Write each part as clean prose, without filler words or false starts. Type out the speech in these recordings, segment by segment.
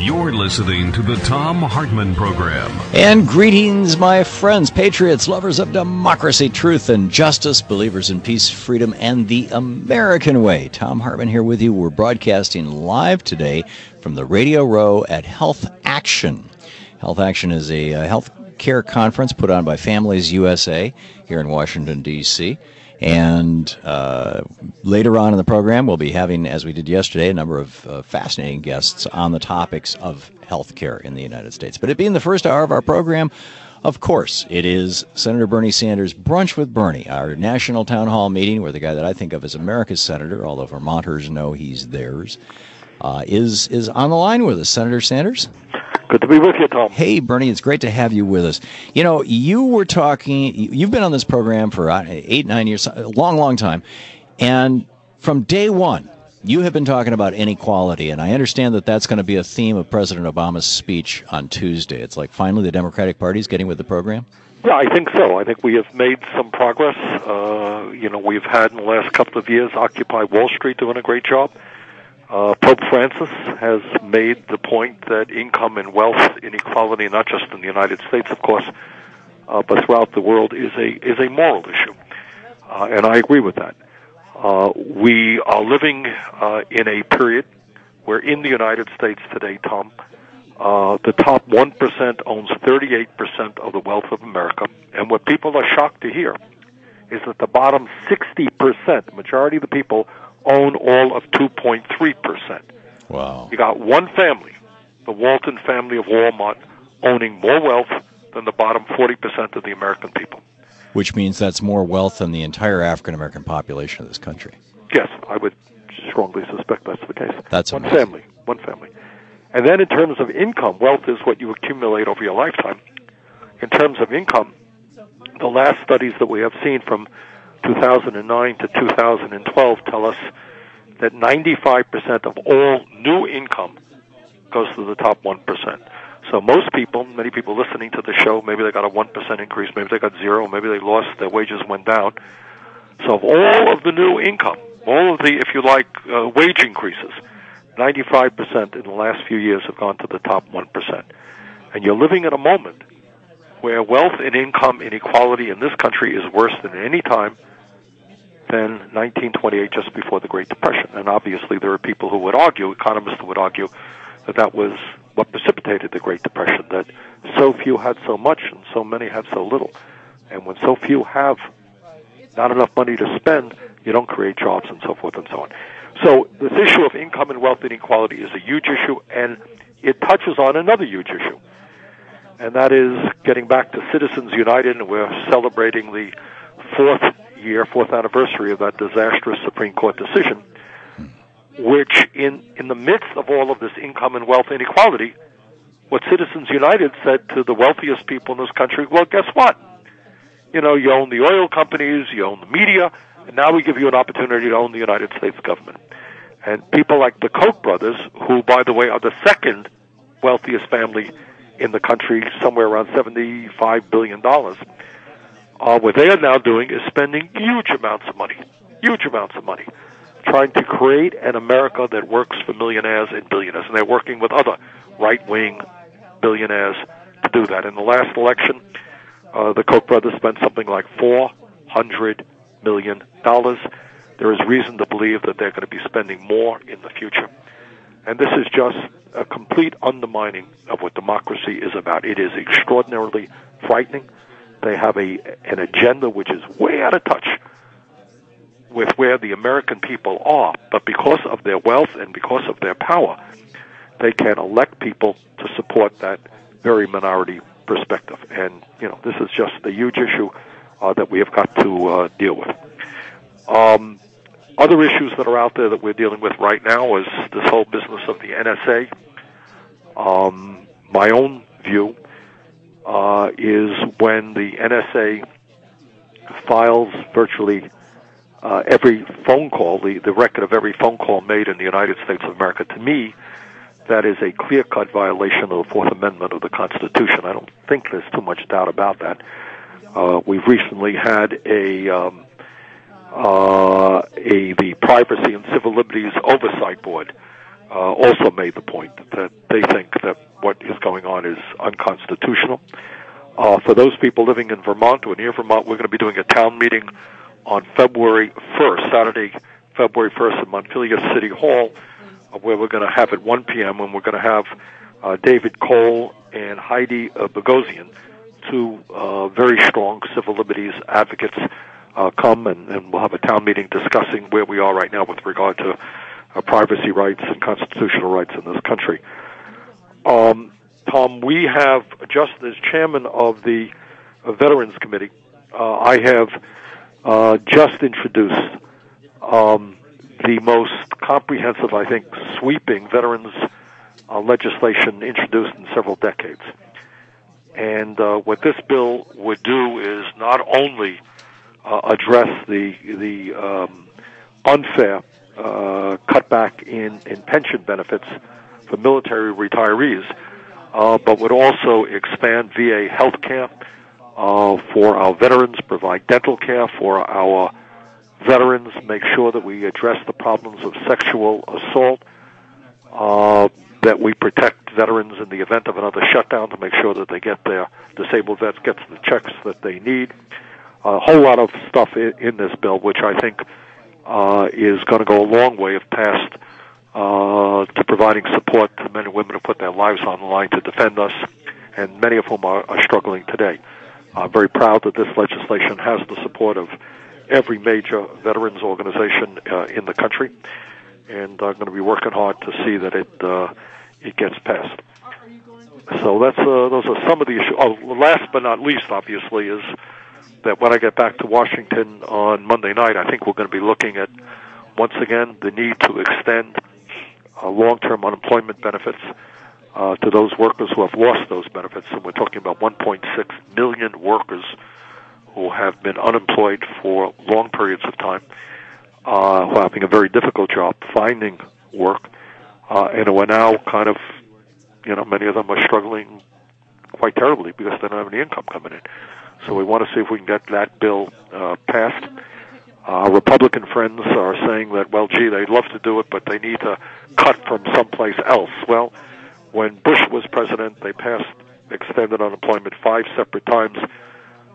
You're listening to the Thom Hartmann Program. And greetings, my friends, patriots, lovers of democracy, truth, and justice, believers in peace, freedom, and the American way. Thom Hartmann here with you. We're broadcasting live today from the Radio Row at Health Action. Health Action is a health care conference put on by Families USA here in Washington, D.C., and later on in the program, we'll be having, as we did yesterday, a number of fascinating guests on the topics of health care in the United States. But it being the first hour of our program, of course, it is Senator Bernie Sanders' Brunch with Bernie, our national town hall meeting where the guy that I think of as America's senator, although Vermonters know he's theirs, is on the line with us. Senator Sanders? Good to be with you, Tom. Hey, Bernie, it's great to have you with us. You know, you've been on this program for 8, 9 years, a long, long time. And from day one, you have been talking about inequality. And I understand that that's going to be a theme of President Obama's speech on Tuesday. It's like finally the Democratic Party is getting with the program? Yeah, I think so. I think we have made some progress. We've had in the last couple of years Occupy Wall Street doing a great job. Pope Francis has made the point that income and wealth inequality, not just in the United States, of course, but throughout the world, is a moral issue, and I agree with that. We are living in a period where, in the United States today, Tom, the top 1% owns 38% of the wealth of America, and what people are shocked to hear is that the bottom 60%, the majority of the people, own all of 2.3%. Wow. You got one family, the Walton family of Walmart, owning more wealth than the bottom 40% of the American people. Which means that's more wealth than the entire African-American population of this country. Yes, I would strongly suspect that's the case. That's one amazing. One family. And then in terms of income, wealth is what you accumulate over your lifetime. In terms of income, the last studies that we have seen from 2009 to 2012 tell us that 95% of all new income goes to the top 1%. So most people, many people listening to the show, maybe they got a 1% increase, maybe they got 0, maybe they lost, their wages went down. So of all of the new income, all of the, if you like, wage increases, 95% in the last few years have gone to the top 1%. And you're living at a moment where wealth and income inequality in this country is worse than any time than 1928, just before the Great Depression. And obviously there are people who would argue, economists who would argue, that that was what precipitated the Great Depression, that so few had so much and so many had so little. And when so few have not enough money to spend, you don't create jobs and so forth and so on. So this issue of income and wealth inequality is a huge issue, and it touches on another huge issue. And that is getting back to Citizens United, and we're celebrating the fourth anniversary of that disastrous Supreme Court decision, which in the midst of all of this income and wealth inequality, what Citizens United said to the wealthiest people in this country, well, guess what? You know, you own the oil companies, you own the media, and now we give you an opportunity to own the United States government. And people like the Koch brothers, who, by the way, are the second wealthiest family in the country, somewhere around $75 billion, what they are now doing is spending huge amounts of money, trying to create an America that works for millionaires and billionaires. And they're working with other right-wing billionaires to do that. In the last election, the Koch brothers spent something like $400 million. There is reason to believe that they're going to be spending more in the future. And this is just a complete undermining of what democracy is about. It is extraordinarily frightening. They have an agenda which is way out of touch with where the American people are, but because of their wealth and because of their power, they can elect people to support that very minority perspective. And, you know, this is just a huge issue that we have got to deal with. Other issues that are out there that we're dealing with right now is this whole business of the NSA. My own view is when the NSA files virtually every phone call, the record of every phone call made in the United States of America, to me, that is a clear-cut violation of the Fourth Amendment of the Constitution. I don't think there's too much doubt about that. We've recently had the Privacy and Civil Liberties Oversight Board also made the point that they think that what is going on is unconstitutional. For those people living in Vermont or near Vermont, we're going to be doing a town meeting on February 1st, Saturday, February 1st at Montpelier City Hall, where we're going to have at 1 p.m., and we're going to have David Cole and Heidi Bogosian, two very strong civil liberties advocates, come, and we'll have a town meeting discussing where we are right now with regard to privacy rights and constitutional rights in this country. Tom, we have, just as chairman of the Veterans Committee, I have just introduced the most comprehensive, I think, sweeping veterans legislation introduced in several decades. And what this bill would do is not only address the unfair cutback in pension benefits for military retirees, but would also expand VA health care for our veterans, provide dental care for our veterans, make sure that we address the problems of sexual assault, that we protect veterans in the event of another shutdown to make sure that they get their disabled vets gets the checks that they need. A whole lot of stuff in this bill, which I think is going to go a long way of past to providing support to men and women who put their lives on the line to defend us, and many of whom are struggling today. I'm very proud that this legislation has the support of every major veterans organization in the country, and I'm going to be working hard to see that it gets passed. So that's those are some of the issues. Oh, last but not least, obviously, is that when I get back to Washington on Monday night, I think we're going to be looking at, once again, the need to extend long-term unemployment benefits to those workers who have lost those benefits. And we're talking about 1.6 million workers who have been unemployed for long periods of time, who are having a very difficult job finding work, and who are now kind of, many of them are struggling quite terribly because they don't have any income coming in. So we want to see if we can get that bill passed. Our Republican friends are saying that, well, gee, they'd love to do it, but they need to cut from someplace else. Well, when Bush was president, they passed extended unemployment 5 separate times.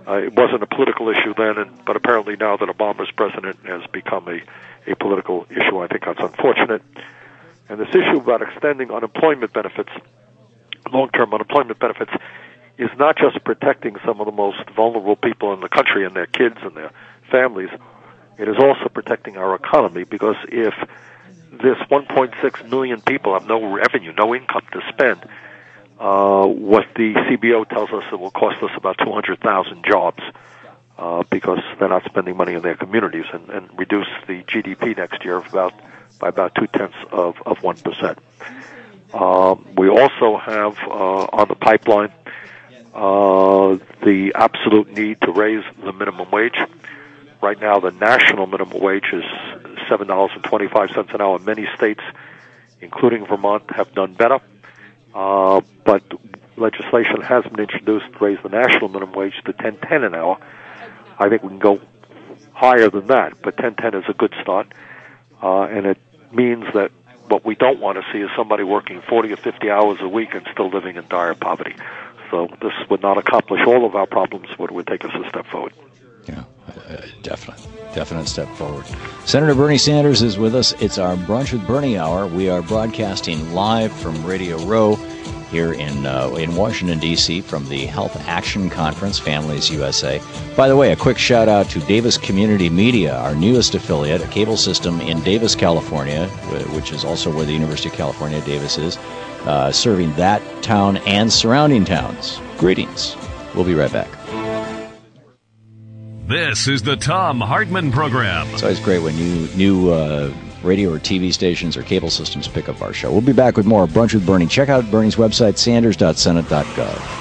It wasn't a political issue then, but apparently now that Obama's president, has become a political issue. I think that's unfortunate. And this issue about extending unemployment benefits, long-term unemployment benefits, is not just protecting some of the most vulnerable people in the country and their kids and their families. It is also protecting our economy, because if this 1.6 million people have no revenue, no income to spend, what the CBO tells us it will cost us about 200,000 jobs because they're not spending money in their communities, and reduce the GDP next year by about 0.2%. We also have on the pipeline the absolute need to raise the minimum wage. Right now, the national minimum wage is $7.25 an hour. Many states, including Vermont, have done better. But legislation has been introduced to raise the national minimum wage to $10.10 an hour. I think we can go higher than that, but $10.10 is a good start. And it means that what we don't want to see is somebody working 40 or 50 hours a week and still living in dire poverty. So this would not accomplish all of our problems, but it would take us a step forward. Yeah, definite step forward. Senator Bernie Sanders is with us. It's our Brunch with Bernie hour. We are broadcasting live from Radio Row here in Washington, D.C., from the Health Action Conference, Families USA. By the way, a quick shout-out to Davis Community Media, our newest affiliate, a cable system in Davis, California, which is also where the University of California, Davis is, serving that town and surrounding towns. Greetings. We'll be right back. This is the Thom Hartmann Program. It's always great when new radio or TV stations or cable systems pick up our show. We'll be back with more Brunch with Bernie. Check out Bernie's website, sanders.senate.gov.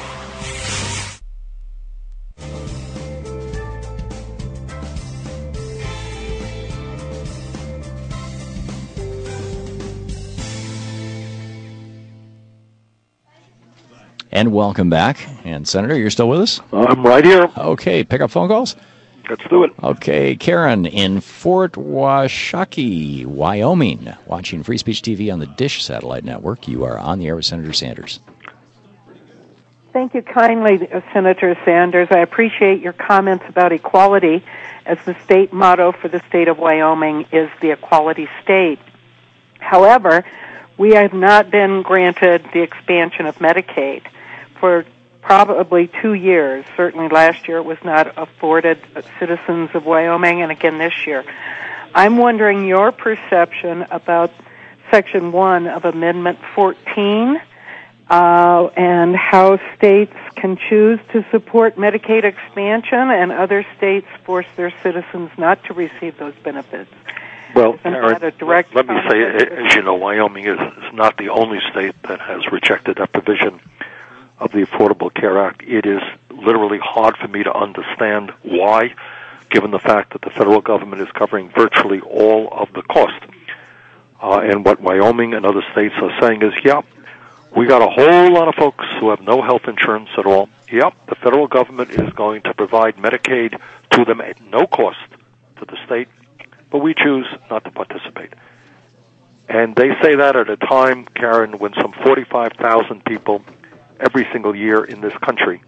And welcome back. And Senator, you're still with us? I'm right here. Okay, pick up phone calls. Let's do it. Okay, Karen in Fort Washakie, Wyoming, watching Free Speech TV on the Dish Satellite Network. You are on the air with Senator Sanders. Thank you kindly, Senator Sanders. I appreciate your comments about equality, as the state motto for the state of Wyoming is the equality state. However, we have not been granted the expansion of Medicaid for probably 2 years. Certainly last year it was not afforded citizens of Wyoming, and again this year. I'm wondering your perception about Section 1 of Amendment 14, and how states can choose to support Medicaid expansion and other states force their citizens not to receive those benefits. Well, Karen, let me say, as you know, Wyoming is not the only state that has rejected that provision of the Affordable Care Act. It is literally hard for me to understand why, given the fact that the federal government is covering virtually all of the cost. And what Wyoming and other states are saying is, yeah, we got a whole lot of folks who have no health insurance at all. Yep, the federal government is going to provide Medicaid to them at no cost to the state, but we choose not to participate. And they say that at a time, Karen, when some 45,000 people every single year in this country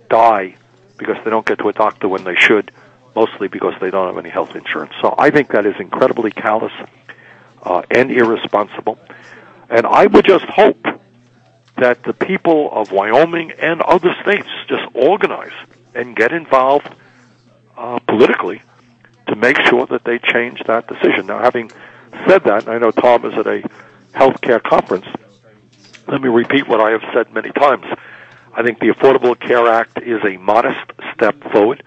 die because they don't get to a doctor when they should, mostly because they don't have any health insurance. So I think that is incredibly callous and irresponsible. And I would just hope that the people of Wyoming and other states just organize and get involved politically to make sure that they change that decision. Now, having said that, I know Tom is at a healthcare conference. Let me repeat what I have said many times. I think the Affordable Care Act is a modest step forward.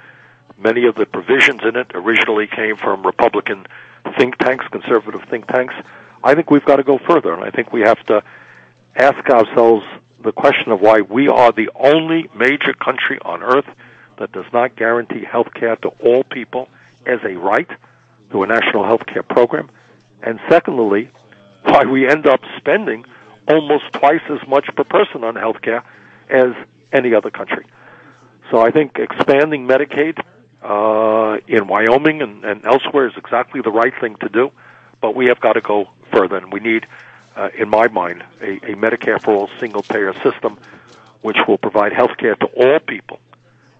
Many of the provisions in it originally came from Republican think tanks, conservative think tanks. I think we've got to go further, and I think we have to ask ourselves the question of why we are the only major country on earth that does not guarantee health care to all people as a right through a national health care program. And secondly, why we end up spending almost twice as much per person on health care as any other country. So I think expanding Medicaid in Wyoming and elsewhere is exactly the right thing to do, but we have got to go further, and we need, in my mind, a Medicare for all single-payer system which will provide health care to all people,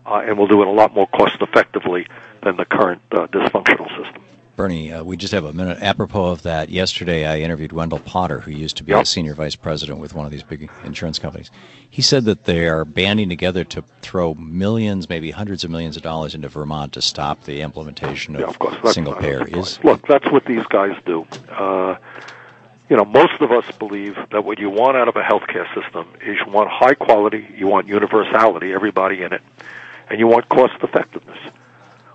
and will do it a lot more cost-effectively than the current dysfunctional system. Bernie, we just have a minute. Apropos of that, yesterday I interviewed Wendell Potter, who used to be a senior vice president with one of these big insurance companies. He said that they are banding together to throw millions, maybe hundreds of millions of dollars into Vermont to stop the implementation of single payer. Look, that's what these guys do. Most of us believe that what you want out of a healthcare system is you want high quality, you want universality, everybody in it, and you want cost effectiveness.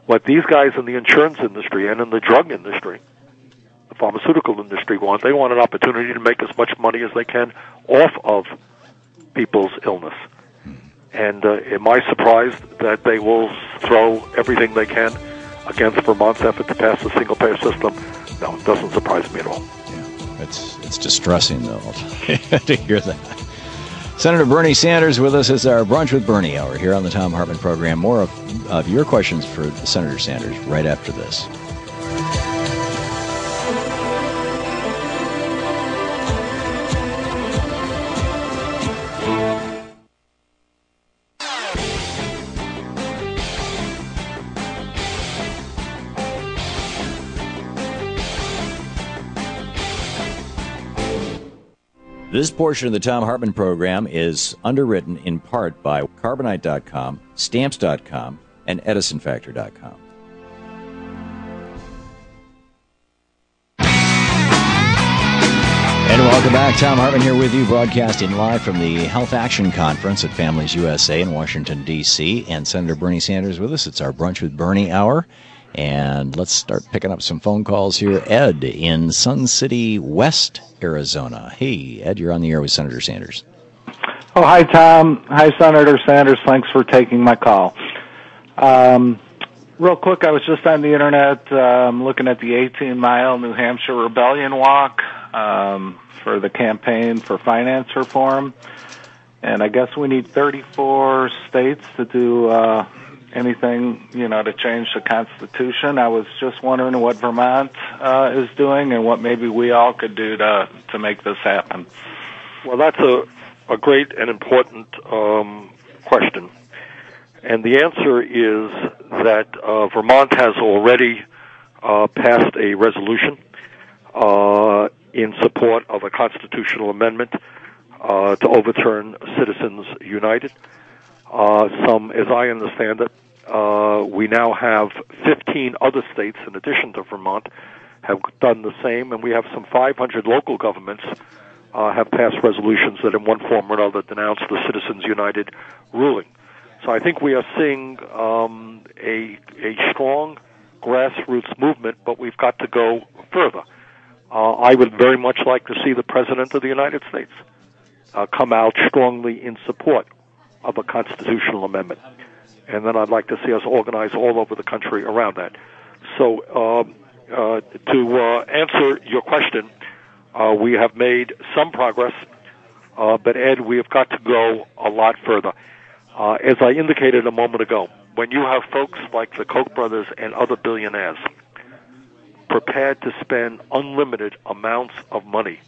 What these guys in the insurance industry and in the drug industry, the pharmaceutical industry want, they want an opportunity to make as much money as they can off of people's illness. And am I surprised that they will throw everything they can against Vermont's effort to pass a single-payer system? No, it doesn't surprise me at all. Yeah, it's distressing, though, to hear that. Senator Bernie Sanders with us as our Brunch with Bernie hour here on the Thom Hartmann Program. More of your questions for Senator Sanders right after this. This portion of the Thom Hartmann Program is underwritten in part by Carbonite.com, Stamps.com, and EdisonFactor.com. And welcome back. Thom Hartmann here with you, broadcasting live from the Health Action Conference at Families USA in Washington, D.C. And Senator Bernie Sanders with us. It's our Brunch with Bernie hour. And let's start picking up some phone calls here. Ed in Sun City, West Arizona. Hey, Ed, you're on the air with Senator Sanders. Oh, hi, Tom. Hi, Senator Sanders. Thanks for taking my call. Real quick, I was just on the Internet looking at the 18-mile New Hampshire Rebellion Walk for the campaign for finance reform. And I guess we need 34 states to do anything, to change the Constitution. I was just wondering what Vermont is doing and what maybe we all could do to make this happen. Well, that's a great and important question. And the answer is that Vermont has already passed a resolution in support of a constitutional amendment to overturn Citizens United. As I understand it, we now have 15 other states in addition to Vermont have done the same, and we have some 500 local governments have passed resolutions that in one form or another denounce the Citizens United ruling. So I think we are seeing a strong grassroots movement, but we've got to go further. I would very much like to see the President of the United States come out strongly in support of a constitutional amendment. And then I'd like to see us organize all over the country around that. So to answer your question, we have made some progress, but Ed, we have got to go a lot further. As I indicated a moment ago, when you have folks like the Koch brothers and other billionaires prepared to spend unlimited amounts of money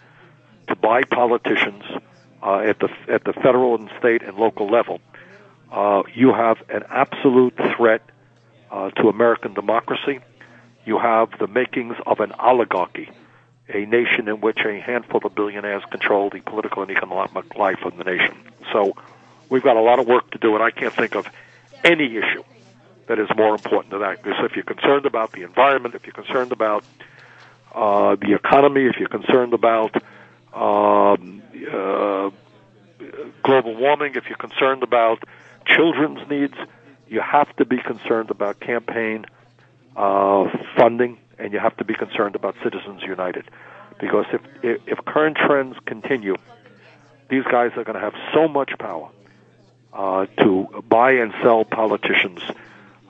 to buy politicians at the federal and state and local level, you have an absolute threat to American democracy. You have the makings of an oligarchy, a nation in which a handful of billionaires control the political and economic life of the nation. So we've got a lot of work to do, and I can't think of any issue that is more important than that. Because if you're concerned about the environment, if you're concerned about the economy, if you're concerned about global warming, if you're concerned about children's needs, you have to be concerned about campaign funding, and you have to be concerned about Citizens United. Because if current trends continue, these guys are going to have so much power to buy and sell politicians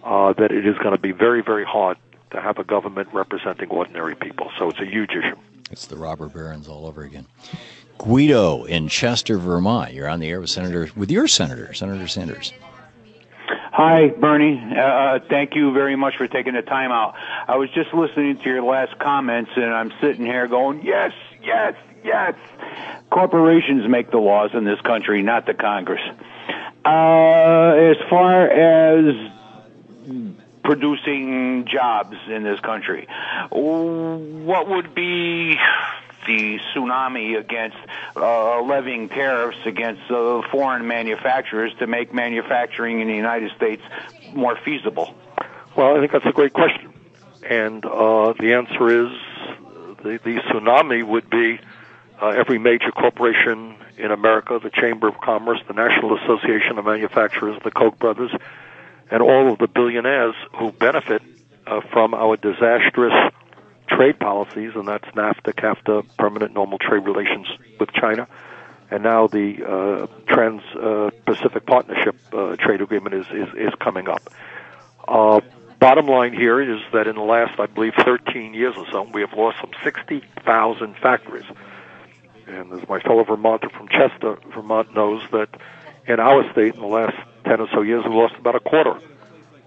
that it is going to be very, very hard to have a government representing ordinary people. So it's a huge issue. It's the robber barons all over again. Guido in Chester, Vermont. You're on the air with your senator, Senator Sanders. Hi, Bernie. Thank you very much for taking the time out. I was just listening to your last comments, and I'm sitting here going, yes, yes, yes. Corporations make the laws in this country, not the Congress. As far as producing jobs in this country, what would be the tsunami against levying tariffs against foreign manufacturers to make manufacturing in the United States more feasible? Well, I think that's a great question. And the answer is the tsunami would be every major corporation in America, the Chamber of Commerce, the National Association of Manufacturers, the Koch brothers, and all of the billionaires who benefit from our disastrous trade policies, and that's NAFTA, CAFTA, permanent normal trade relations with China, and now the Trans-Pacific Partnership trade agreement is coming up. Bottom line here is that in the last, I believe, 13 years or so, we have lost some 60,000 factories. And as my fellow Vermonter from Chester, Vermont, knows that in our state in the last 10 or so years, we lost about a quarter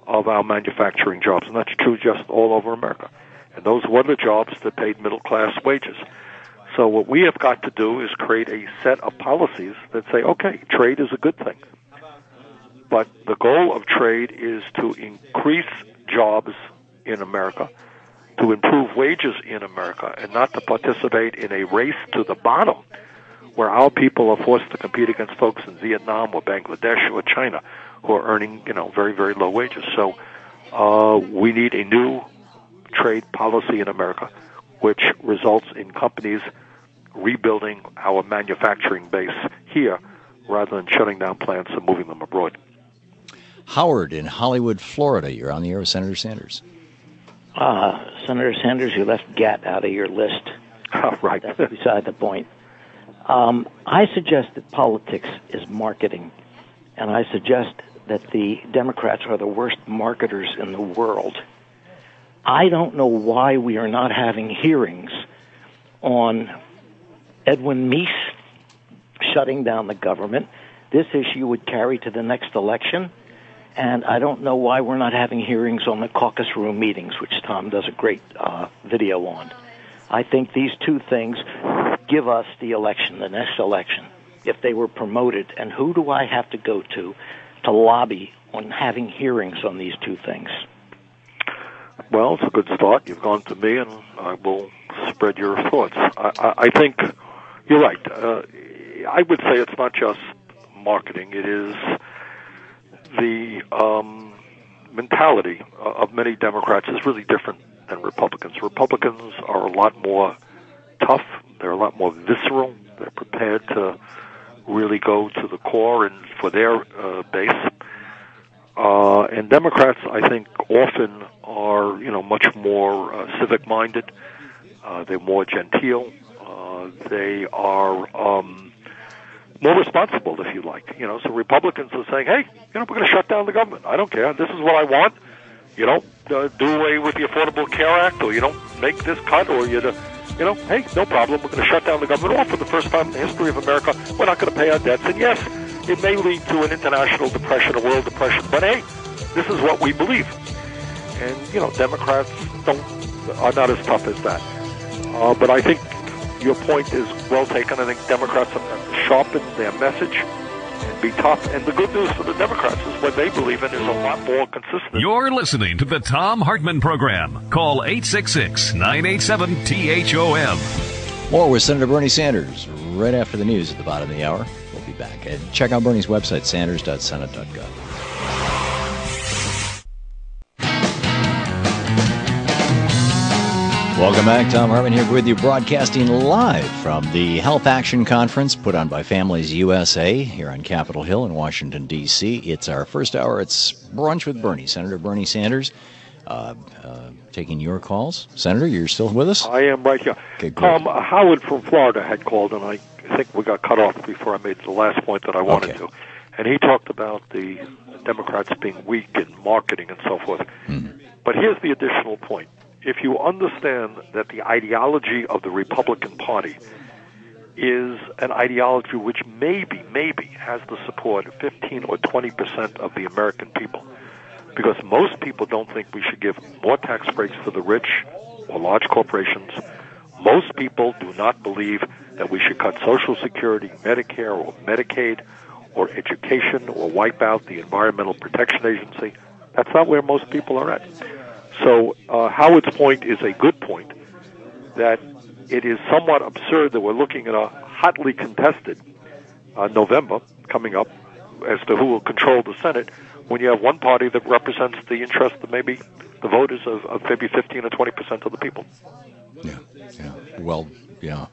of our manufacturing jobs, and that's true just all over America. And those were the jobs that paid middle-class wages. So what we have got to do is create a set of policies that say, okay, trade is a good thing. But the goal of trade is to increase jobs in America, to improve wages in America, and not to participate in a race to the bottom where our people are forced to compete against folks in Vietnam or Bangladesh or China who are earning, very, very low wages. So we need a new trade policy in America which results in companies rebuilding our manufacturing base here rather than shutting down plants and moving them abroad. Howard in Hollywood, Florida. You're on the air with Senator Sanders. Senator Sanders, you left GATT out of your list. Oh, right. That's beside the point. I suggest that politics is marketing, and I suggest that the Democrats are the worst marketers in the world. I don't know why we are not having hearings on Edwin Meese shutting down the government. This issue would carry to the next election, And I don't know why we're not having hearings on the caucus room meetings, which Tom does a great video on. I think these two things give us the election, the next election, if they were promoted. And who do I have to go to lobby on having hearings on these two things? Well, it's a good start. You've gone to me, and I will spread your thoughts. I think you're right. I would say it's not just marketing. It is the mentality of many Democrats is really different than Republicans. Republicans are a lot more tough. They're a lot more visceral. They're prepared to really go to the core and for their base. And Democrats, I think, often are, much more civic-minded. They're more genteel. They are more responsible, if you like. So Republicans are saying, hey, we're going to shut down the government. I don't care. This is what I want. Do away with the Affordable Care Act, or you don't make this cut, or hey, no problem. We're going to shut down the government. Or for the first time in the history of America, we're not going to pay our debts. And yes, it may lead to an international depression, a world depression, but hey, this is what we believe. And, Democrats are not as tough as that. But I think your point is well taken. I think Democrats have to sharpen their message and be tough. And the good news for the Democrats is what they believe in is a lot more consistent. You're listening to the Thom Hartmann Program. Call 866-987-THOM. More with Senator Bernie Sanders right after the news at the bottom of the hour. We'll be back. And check out Bernie's website, sanders.senate.gov. Welcome back. Thom Hartmann here with you, broadcasting live from the Health Action Conference put on by Families USA here on Capitol Hill in Washington, D.C. It's our first hour. It's Brunch with Bernie. Senator Bernie Sanders taking your calls. Senator, you're still with us? I am right here. Okay, great. Howard from Florida had called, and I think we got cut off before I made the last point that I wanted to. And he talked about the Democrats being weak in marketing and so forth. But here's the additional point. If you understand that the ideology of the Republican Party is an ideology which maybe has the support of 15 or 20% of the American people, because most people don't think we should give more tax breaks to the rich or large corporations. Most people do not believe that we should cut Social Security, Medicare, or Medicaid, or education, or wipe out the Environmental Protection Agency. That's not where most people are at. So Howard's point is a good point, that it is somewhat absurd that we're looking at a hotly contested November coming up as to who will control the Senate when you have one party that represents the interest of maybe the voters of maybe 15 or 20% of the people. Yeah. Well, yeah.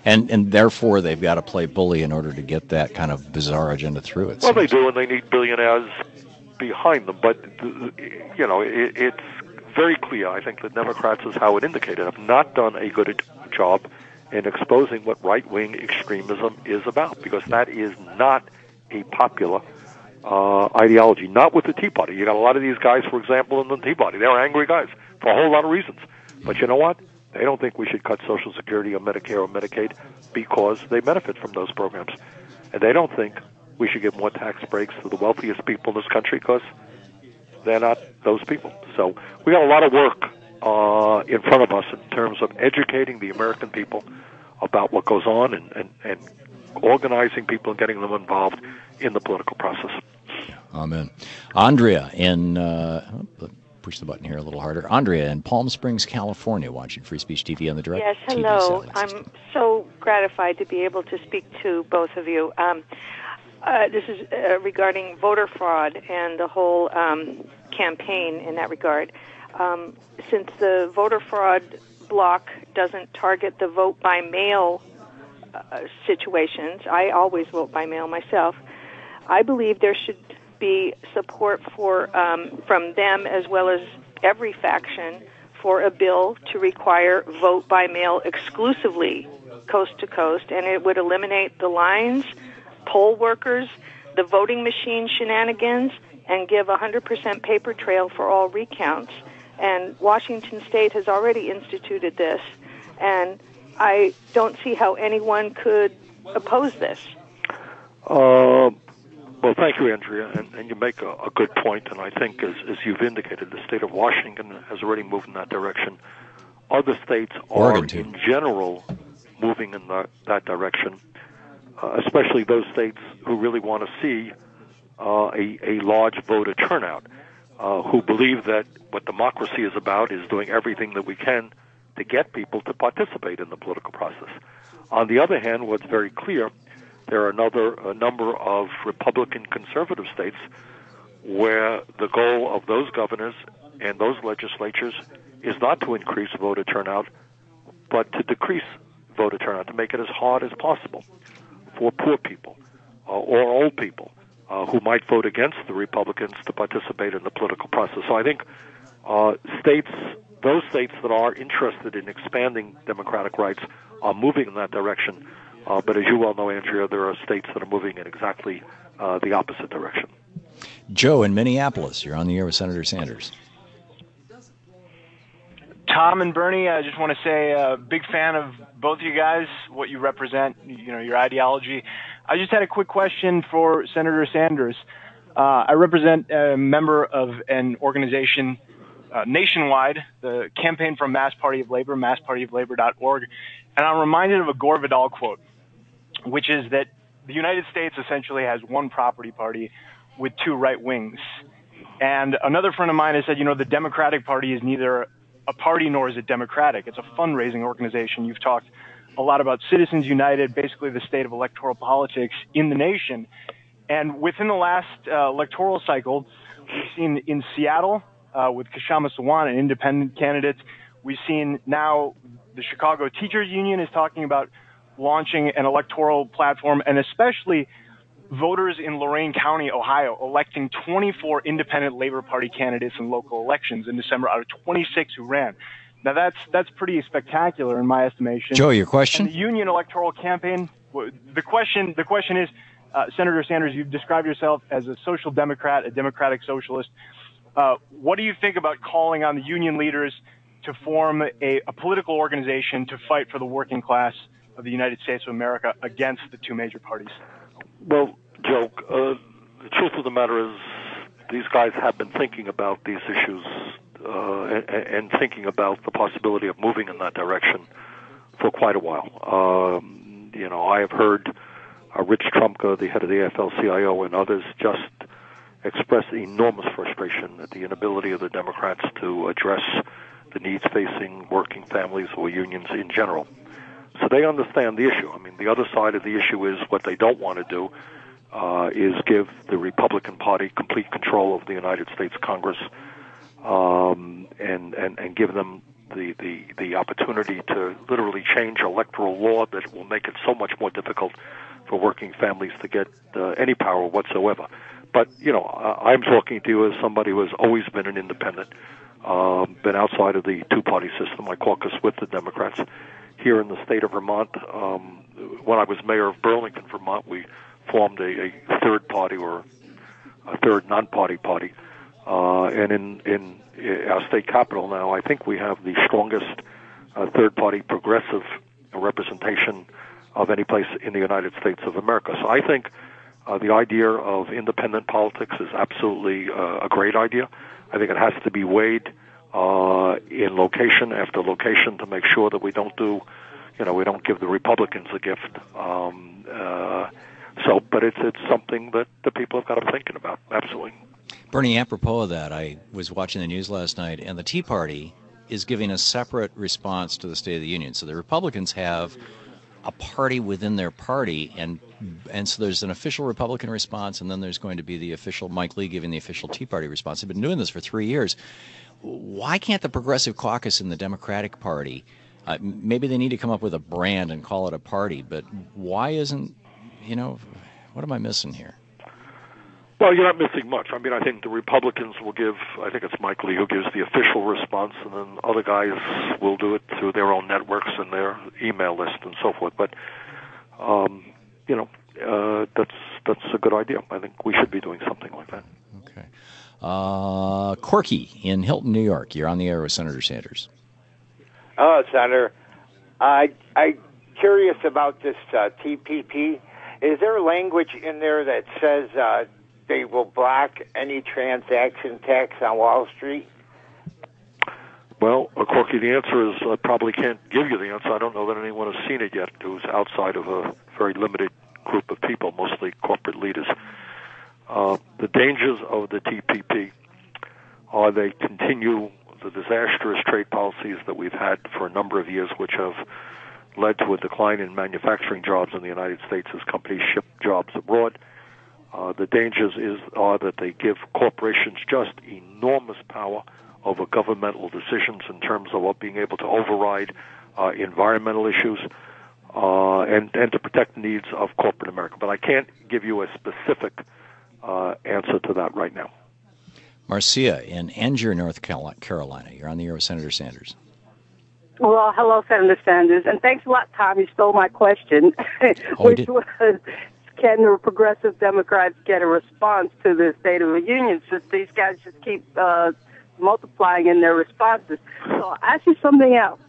And therefore they've got to play bully in order to get that kind of bizarre agenda through it. Well, they do, and they need billionaires behind them. But, it's very clear, I think, that Democrats, as Howard indicated, have not done a good job in exposing what right-wing extremism is about, because that is not a popular ideology, not with the Tea Party. You got a lot of these guys, for example, in the Tea Party. They're angry guys for a whole lot of reasons. But you know what? They don't think we should cut Social Security or Medicare or Medicaid because they benefit from those programs. And they don't think we should give more tax breaks to the wealthiest people in this country because they're not those people. So we got a lot of work in front of us in terms of educating the American people about what goes on and organizing people and getting them involved in the political process. Amen. Andrea in, push the button here a little harder. Andrea in Palm Springs, California, watching Free Speech TV on the Direct Yes, hello. I'm so gratified to be able to speak to both of you. This is regarding voter fraud and the whole campaign in that regard. Since the voter fraud block doesn't target the vote by mail situations, I always vote by mail myself. I believe there should be support for from them as well as every faction for a bill to require vote by mail exclusively, coast to coast, and it would eliminate the lines, poll workers, the voting machine shenanigans, and give 100% paper trail for all recounts. And Washington State has already instituted this, and I don't see how anyone could oppose this. Well, thank you, Andrea, and you make a good point, and I think, as you've indicated, the state of Washington has already moved in that direction. Other states are, in general, moving in that direction, especially those states who really want to see a large voter turnout, who believe that what democracy is about is doing everything that we can to get people to participate in the political process. On the other hand, what's very clear, there are a number of Republican conservative states where the goal of those governors and those legislatures is not to increase voter turnout, but to decrease voter turnout, to make it as hard as possible for poor people or old people who might vote against the Republicans to participate in the political process. So I think those states that are interested in expanding democratic rights are moving in that direction. But as you well know, Andrea, there are states that are moving in exactly the opposite direction. Joe in Minneapolis, you're on the air with Senator Sanders. Tom and Bernie, I just want to say big fan of both of you guys, what you represent, your ideology. I just had a quick question for Senator Sanders. I represent a member of an organization nationwide, the Campaign for Mass Party of Labor, masspartyoflabor.org, and I'm reminded of a Gore Vidal quote, which is that the United States essentially has one property party with two right wings. And another friend of mine has said, the Democratic Party is neither a party nor is it democratic. It's a fundraising organization. You've talked a lot about Citizens United, basically the state of electoral politics in the nation. And within the last electoral cycle, we've seen in Seattle with Kshama Sawant, an independent candidate. We've seen now the Chicago Teachers Union is talking about launching an electoral platform, and especially voters in Lorain County, Ohio, electing 24 independent Labor Party candidates in local elections in December out of 26 who ran. Now that's pretty spectacular in my estimation. Joe, your question? And the union electoral campaign. The question is, Senator Sanders, you've described yourself as a social democrat, a democratic socialist. What do you think about calling on the union leaders to form a political organization to fight for the working class of the United States of America against the two major parties? Well, Joe, the truth of the matter is these guys have been thinking about these issues and thinking about the possibility of moving in that direction for quite a while. I have heard Rich Trumka, the head of the AFL-CIO, and others just express enormous frustration at the inability of the Democrats to address the needs facing working families or unions in general. So they understand the issue. I mean, the other side of the issue is what they don't want to do is give the Party complete control of the United States Congress and give them the opportunity to literally change electoral law that will make it so much more difficult for working families to get any power whatsoever. But, I'm talking to you as somebody who has always been an independent, been outside of the two-party system. I caucus with the Democrats. Here in the state of Vermont, when I was mayor of Burlington, Vermont, we formed a third party or a third non-party party. And in our state capital now, I think we have the strongest third-party progressive representation of any place in the United States of America. So I think the idea of independent politics is absolutely a great idea. I think it has to be weighed in location after location to make sure that we don't give the Republicans a gift. But it's something that the people have got to be thinking about. Absolutely. Bernie, apropos of that, I was watching the news last night, and the Tea Party is giving a separate response to the State of the Union. So the Republicans have a party within their party, and so there's an official Republican response, and then there's going to be the official Mike Lee giving the official Tea Party response. They've been doing this for 3 years. Why can't the Progressive Caucus in the Democratic Party, maybe they need to come up with a brand and call it a party, but why isn't, what am I missing here? Well, you're not missing much. I mean, I think the Republicans will give, I think it's Mike Lee who gives the official response, and then other guys will do it through their own networks and their email list and so forth. But, that's a good idea. I think we should be doing something like that. Okay. Corky in Hilton, New York. You're on the air with Senator Sanders. Hello, Senator. I'm curious about this TPP. is there language in there that says they will block any transaction tax on Wall Street? Well, Corky, the answer is I probably can't give you the answer. I don't know that anyone has seen it yet who's outside of a very limited group of people, mostly corporate leaders. The dangers of the TPP are they continue the disastrous trade policies that we've had for a number of years, which have led to a decline in manufacturing jobs in the United States as companies ship jobs abroad. The dangers are that they give corporations just enormous power over governmental decisions in terms of being able to override environmental issues and to protect the needs of corporate America. But I can't give you a specific answer to that right now. Marcia in Angier, North Carolina. You're on the air with Senator Sanders. Well, hello, Senator Sanders. And thanks a lot, Tom. You stole my question, which was, can the progressive Democrats get a response to the State of the Union since these guys just keep multiplying in their responses? So I'll ask you something else.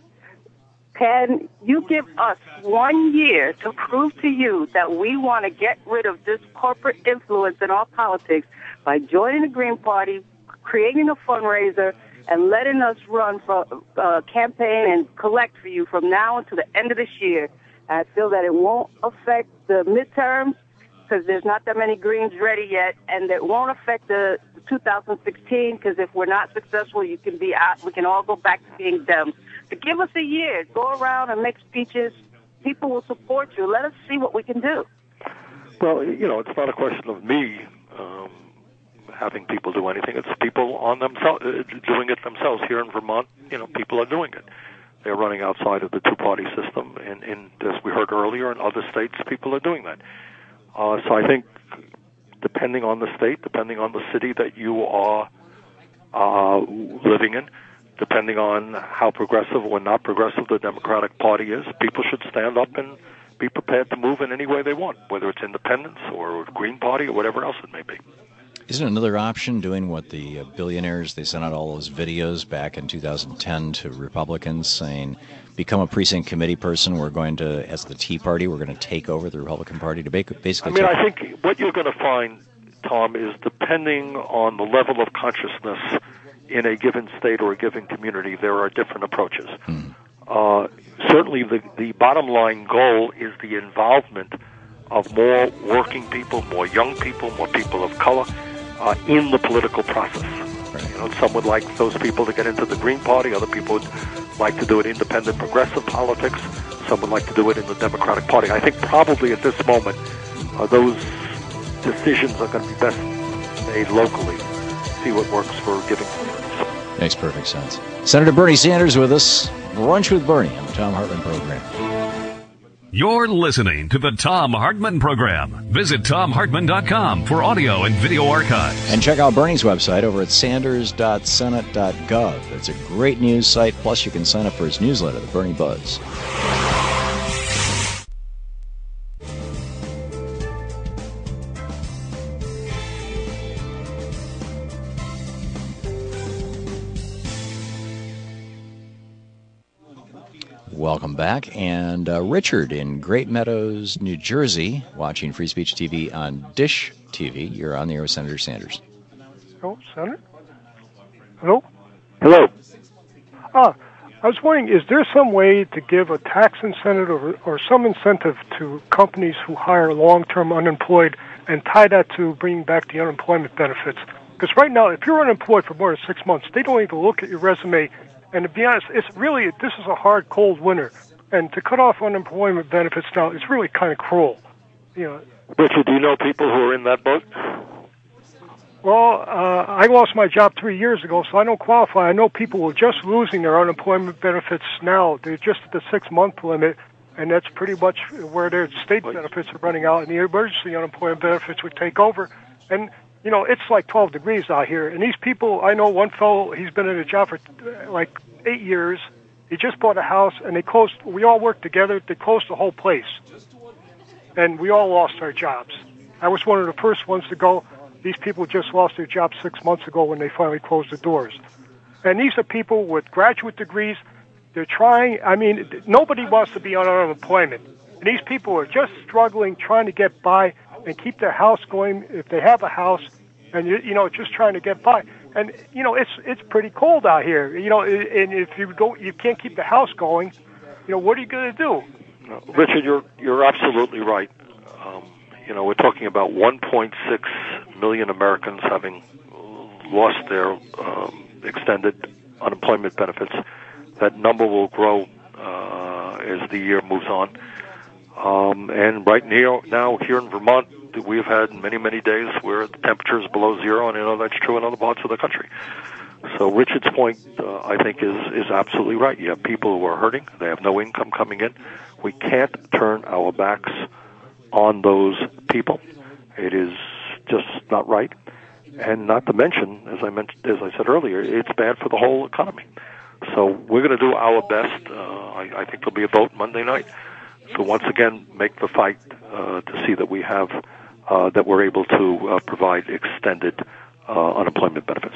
Can you give us 1 year to prove to you that we want to get rid of this corporate influence in our politics by joining the Green Party, creating a fundraiser, and letting us run for campaign and collect for you from now until the end of this year? I feel that it won't affect the midterms because there's not that many Greens ready yet, and it won't affect the 2016 because if we're not successful, you can be out. We can all go back to being Dems. But give us a year. Go around and make speeches. People will support you. Let us see what we can do. Well, it's not a question of me having people do anything. It's people on themselves doing it themselves. Here in Vermont, people are doing it. They're running outside of the two-party system, and as we heard earlier, in other states, people are doing that. So I think, depending on the state, depending on the city that you are living in, depending on how progressive or not progressive the Democratic Party is, people should stand up and be prepared to move in any way they want, whether it's independence or Green Party or whatever else it may be. Isn't another option doing what the billionaires, they sent out all those videos back in 2010 to Republicans saying, become a precinct committee person, we're going to, as the Tea Party, we're going to take over the Republican Party to basically I think what you're going to find, Tom, is depending on the level of consciousness in a given state or a given community, there are different approaches. Certainly the bottom line goal is the involvement of more working people, more young people, more people of color in the political process. Right. Some would like those people to get into the Green Party. Other people would like to do it independent progressive politics. Some would like to do it in the Democratic Party. I think probably at this moment those decisions are going to be best made locally. See what works for giving voters. Makes perfect sense. Senator Bernie Sanders with us. Brunch with Bernie on the Thom Hartmann Program. You're listening to the Thom Hartmann Program. Visit ThomHartmann.com for audio and video archives. And check out Bernie's website over at sanders.senate.gov. It's a great news site. Plus, you can sign up for his newsletter, The Bernie Buzz. Welcome back. And Richard in Great Meadows, New Jersey, watching Free Speech TV on Dish TV. You're on the air with Senator Sanders. Hello, Senator? Hello? Hello. I was wondering, is there some way to give a tax incentive or some incentive to companies who hire long-term unemployed and tie that to bringing back the unemployment benefits? Because right now, if you're unemployed for more than 6 months, they don't even look at your resume. And to be honest, this is a hard, cold winter. And to cut off unemployment benefits now is really kind of cruel. Richard, do you know people who are in that boat? Well, I lost my job 3 years ago, so I don't qualify. I know people who are just losing their unemployment benefits now. They're just at the 6-month limit, and that's pretty much where their state benefits are running out, and the emergency unemployment benefits would take over. And it's like 12 degrees out here. And these people, I know one fellow, he's been in a job for like 8 years. He just bought a house, and we all worked together. They closed the whole place. And we all lost our jobs. I was one of the first ones to go. These people just lost their jobs 6 months ago when they finally closed the doors. And these are people with graduate degrees. They're trying. Nobody wants to be on unemployment. And these people are just struggling, trying to get by and keep their house going if they have a house, and just trying to get by. And it's pretty cold out here. And if you can't keep the house going, what are you going to do? Richard, you're absolutely right. We're talking about 1.6 million Americans having lost their extended unemployment benefits. That number will grow as the year moves on. And right now here in Vermont, we've had many, many days where the temperature is below zero, and I know that's true in other parts of the country. So Richard's point, I think, is absolutely right. You have people who are hurting. They have no income coming in. We can't turn our backs on those people. It is just not right. And not to mention, as I said earlier, it's bad for the whole economy. So we're going to do our best. I think there'll be a vote Monday night. So once again, make the fight to see that we have that we're able to provide extended unemployment benefits.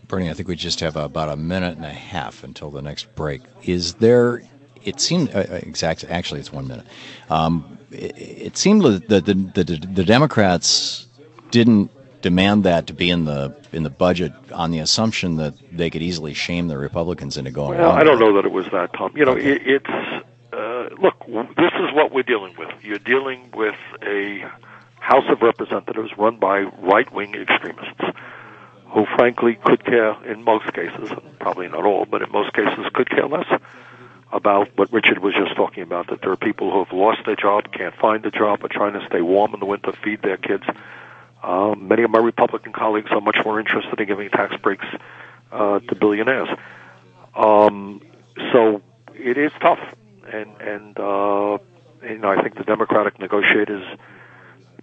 Bernie, I think we just have about a minute and a half until the next break. Is there? It seemed actually it's 1 minute. It seemed that the Democrats didn't demand that to be in the budget on the assumption that they could easily shame the Republicans into going. Well, I don't know that it was that, Tom. It's look. This is what we're dealing with. You're dealing with a House of Representatives run by right-wing extremists who, frankly, could care in most cases, probably not all, but in most cases, could care less about what Richard was just talking about. That there are people who have lost their job, can't find a job, are trying to stay warm in the winter, feed their kids. Many of my Republican colleagues are much more interested in giving tax breaks to billionaires. So it is tough, and I think the Democratic negotiators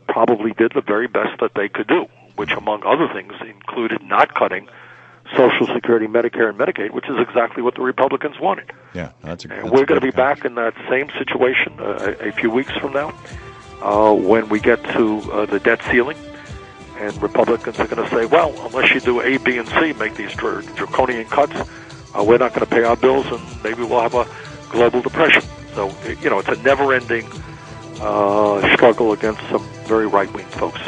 probably did the very best that they could do, which, among other things, included not cutting Social Security, Medicare, and Medicaid, which is exactly what the Republicans wanted. Yeah, that's and we're going to be back in that same situation a few weeks from now when we get to the debt ceiling. And Republicans are going to say, well, unless you do A, B, and C, make these draconian cuts, we're not going to pay our bills, and maybe we'll have a global depression. So, it's a never-ending struggle against some very right-wing folks.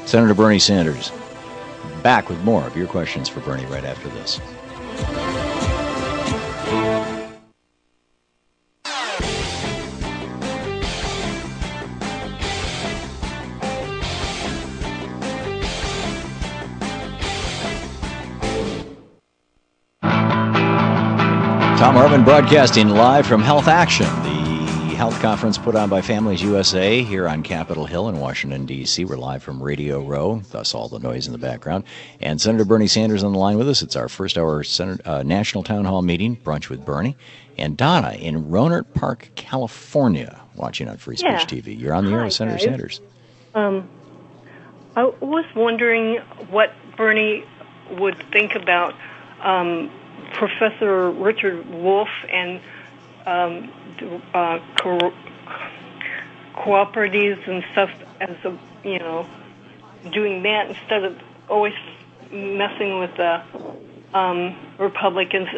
Senator Bernie Sanders, back with more of your questions for Bernie right after this. Thom Hartmann broadcasting live from Health Action, the health conference put on by Families USA here on Capitol Hill in Washington, D.C. We're live from Radio Row, thus all the noise in the background. And Senator Bernie Sanders on the line with us. It's our first hour National Town Hall meeting, Brunch with Bernie. And Donna in Rohnert Park, California, watching on Free Speech TV. You're on the air with Senator Sanders. I was wondering what Bernie would think about Professor Richard Wolff and cooperatives and stuff as doing that instead of always messing with the Republicans.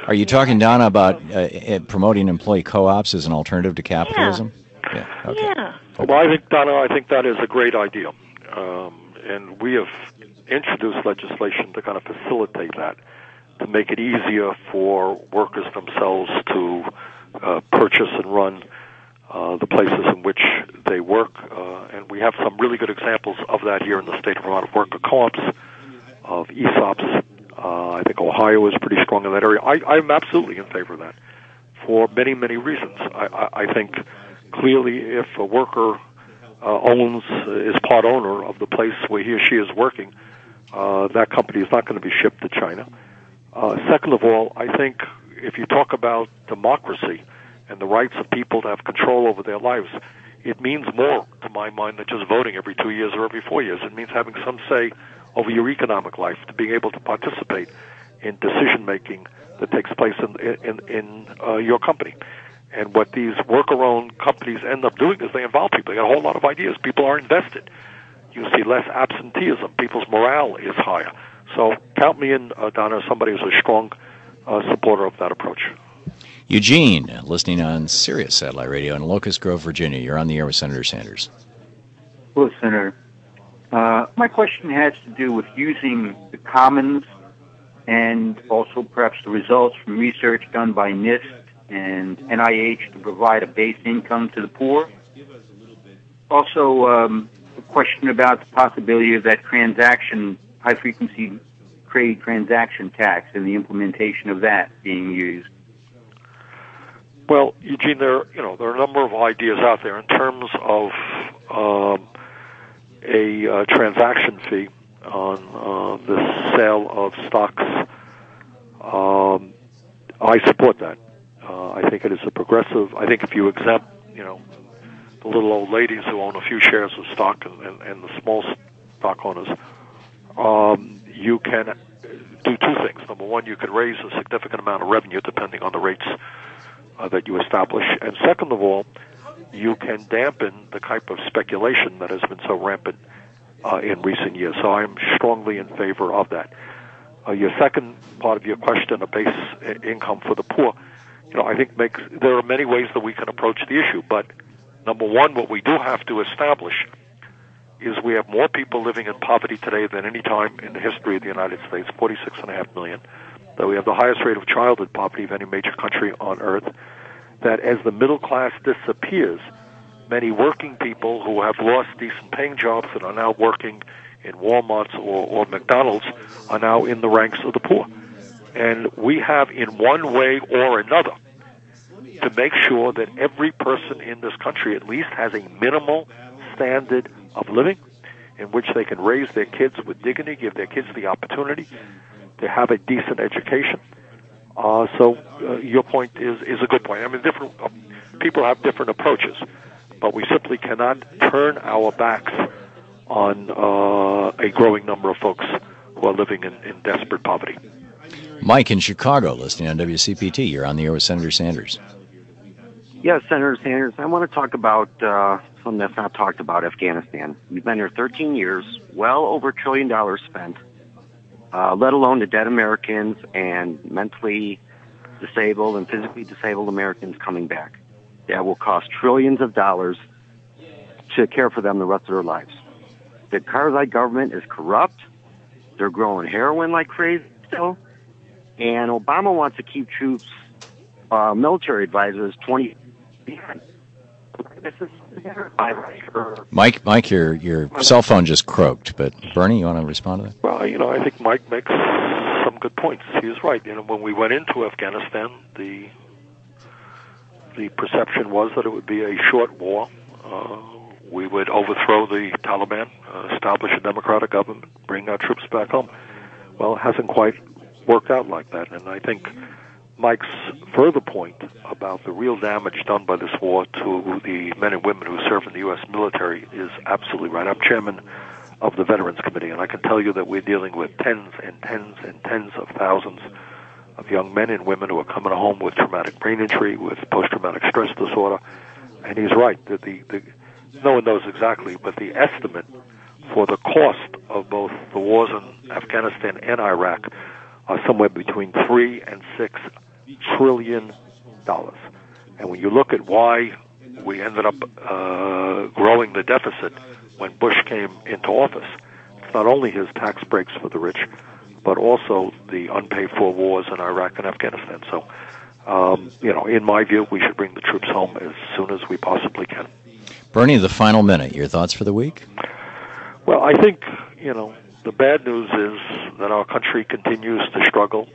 Are you talking, Donna, about promoting employee co-ops as an alternative to capitalism? Yeah. Okay. Yeah. Well, I think that is a great idea, and we have introduced legislation to kind of facilitate that, to make it easier for workers themselves to purchase and run the places in which they work. And we have some really good examples of that here in the state of Vermont, of worker co-ops, of ESOPs. I think Ohio is pretty strong in that area. I'm absolutely in favor of that for many, many reasons. I think clearly if a worker is part owner of the place where he or she is working, that company is not going to be shipped to China. Second of all, I think if you talk about democracy and the rights of people to have control over their lives, it means more, to my mind, than just voting every 2 years or every 4 years. It means having some say over your economic life, to being able to participate in decision-making that takes place in your company. And what these worker-owned companies end up doing is they involve people. They got a whole lot of ideas. People are invested. You see less absenteeism. People's morale is higher. So count me in, Donna, as somebody who's a strong supporter of that approach. Eugene, listening on Sirius Satellite Radio in Locust Grove, Virginia. You're on the air with Senator Sanders. Hello, Senator. My question has to do with using the commons and also perhaps the results from research done by NIST and NIH to provide a base income to the poor. Also, a question about the possibility of that high-frequency trade transaction tax and the implementation of that being used. Well, Eugene, there are a number of ideas out there in terms of a transaction fee on the sale of stocks. I support that. I think it is a progressive. I think if you exempt, the little old ladies who own a few shares of stock and the small stock owners, you can do two things. Number one, you can raise a significant amount of revenue depending on the rates that you establish. And second of all, you can dampen the type of speculation that has been so rampant in recent years. So I'm strongly in favor of that. Your second part of your question, a base income for the poor, I think there are many ways that we can approach the issue. But number one, what we do have to establish is we have more people living in poverty today than any time in the history of the United States, 46.5 million, that we have the highest rate of childhood poverty of any major country on earth, that as the middle class disappears, many working people who have lost decent paying jobs and are now working in Walmart's or McDonald's are now in the ranks of the poor. And we have, in one way or another, to make sure that every person in this country at least has a minimal standard of living in which they can raise their kids with dignity, give their kids the opportunity to have a decent education. So your point is a good point. I mean, different people have different approaches, but we simply cannot turn our backs on a growing number of folks who are living in desperate poverty. Mike in Chicago, listening on WCPT. You're on the air with Senator Sanders. Yes, Senator Sanders, I want to talk about something that's not talked about, Afghanistan. We've been here 13 years, well over $1 trillion spent, let alone the dead Americans and mentally disabled and physically disabled Americans coming back. That will cost trillions of dollars to care for them the rest of their lives. The Karzai government is corrupt. They're growing heroin like crazy still. And Obama wants to keep troops, military advisors, 20 behind. Mike, your cell phone just croaked, but Bernie, you want to respond to that? Well, I think Mike makes some good points. He is right. When we went into Afghanistan, the perception was that it would be a short war. We would overthrow the Taliban, establish a democratic government, bring our troops back home. Well, it hasn't quite worked out like that, and I think Mike's further point about the real damage done by this war to the men and women who serve in the U.S. military is absolutely right. I'm chairman of the Veterans Committee, and I can tell you that we're dealing with tens and tens and tens of thousands of young men and women who are coming home with traumatic brain injury, with post-traumatic stress disorder. And he's right. No one knows exactly, but the estimate for the cost of both the wars in Afghanistan and Iraq are somewhere between $3 and $6 trillion. And when you look at why we ended up growing the deficit when Bush came into office, it's not only his tax breaks for the rich, but also the unpaid for wars in Iraq and Afghanistan. So, in my view, we should bring the troops home as soon as we possibly can. Bernie, the final minute. Your thoughts for the week? Well, I think, the bad news is that our country continues to struggle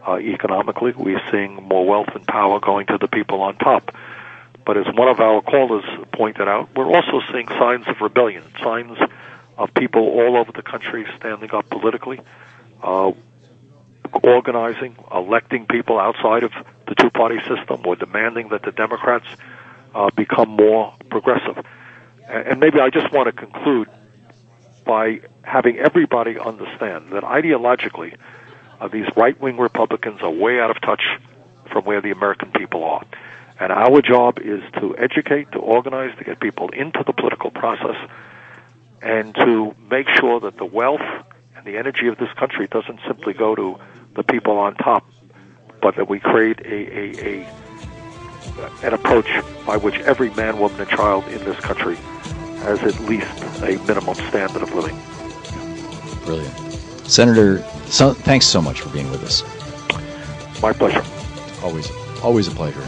economically. We're seeing more wealth and power going to the people on top. But as one of our callers pointed out, we're also seeing signs of rebellion, signs of people all over the country standing up politically, organizing, electing people outside of the two-party system, or demanding that the Democrats become more progressive. And maybe I just want to conclude by having everybody understand that ideologically, these right-wing Republicans are way out of touch from where the American people are. And our job is to educate, to organize, to get people into the political process, and to make sure that the wealth and the energy of this country doesn't simply go to the people on top, but that we create a an approach by which every man, woman, and child in this country has at least a minimum standard of living. Brilliant. Senator, thanks so much for being with us. My pleasure. Always a pleasure.